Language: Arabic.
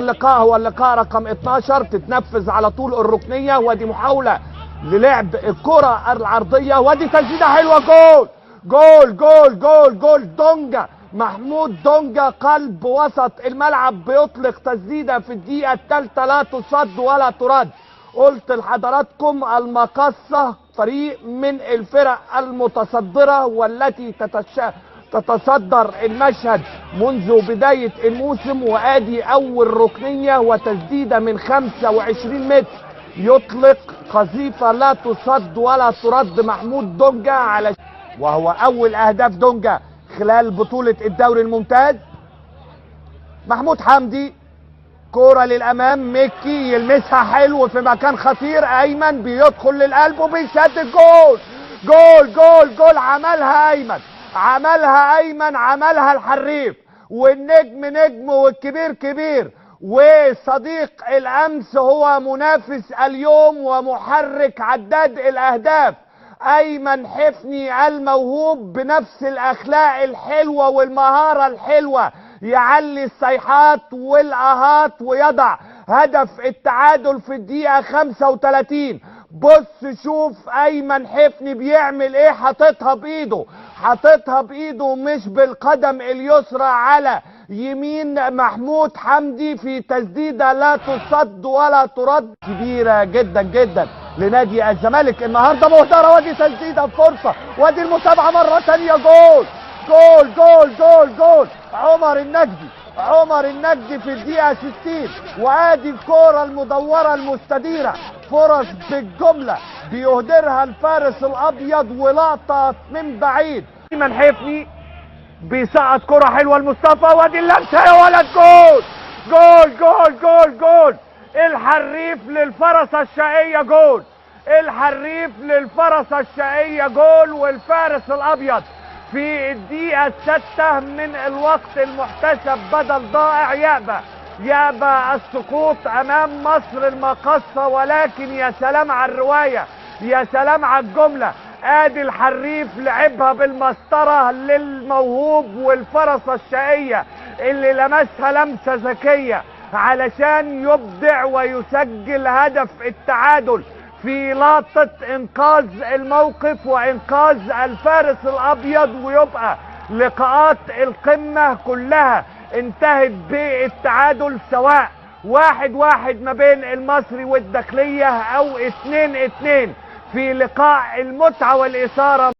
اللقاء هو اللقاء رقم 12، تتنفذ على طول الركنيه، ودي محاوله للعب الكره العرضيه، ودي تسديده حلوه. جول جول جول جول جول دونجا، محمود دونجا قلب وسط الملعب بيطلق تسديده في الدقيقه الثالثه لا تصد ولا ترد. قلت لحضراتكم المقصه فريق من الفرق المتصدره والتي تتصدر المشهد منذ بداية الموسم، وادي اول ركنية وتسديدة من 25 متر، يطلق قذيفة لا تصد ولا ترد محمود دونجا وهو اول اهداف دونجا خلال بطولة الدوري الممتاز. محمود حمدي كورة للامام، مكي يلمسها حلو في مكان خطير، ايمن بيدخل للقلب وبيسدد. جول جول جول جول، عملها ايمن، عملها ايمن، عملها الحريف، والنجم نجم والكبير كبير، وصديق الامس هو منافس اليوم ومحرك عداد الاهداف ايمن حفني الموهوب بنفس الاخلاق الحلوه والمهاره الحلوه، يعلي الصيحات والاهات ويضع هدف التعادل في الدقيقه 35. بص شوف ايمن حفني بيعمل ايه، حاططها بايده، حاططها بايده مش بالقدم اليسرى على يمين محمود حمدي في تسديده لا تصد ولا ترد، كبيره جدا جدا لنادي الزمالك النهارده مهدره. وادي تسديده فرصه، وادي المتابعه مره ثانيه. جول جول جول جول جول، عمر النجدي، عمر النجدي في الدقيقه 60. وادي الكوره المدوره المستديره، فرص بالجمله بيهدرها الفارس الابيض ولقطه من بعيد. ايمن حفني بيسقط كرة حلوة لمصطفى، وادي اللمسة يا ولد. جول جول جول جول جول، الحريف للفرسة الشقية. جول الحريف للفرسة الشقية، جول، والفارس الابيض في الدقيقة 6 من الوقت المحتسب بدل ضائع يأبى السقوط امام مصر المقصة. ولكن يا سلام على الرواية، يا سلام على الجملة. ادي الحريف لعبها بالمسطرة للموهوب والفرسة الشقية اللي لمسها لمسة ذكية علشان يبدع ويسجل هدف التعادل في لقطة انقاذ الموقف وانقاذ الفارس الابيض. ويبقى لقاءات القمة كلها انتهت بالتعادل، سواء 1-1 ما بين المصري والداخلية او 2-2 في لقاء المتعة والإثارة.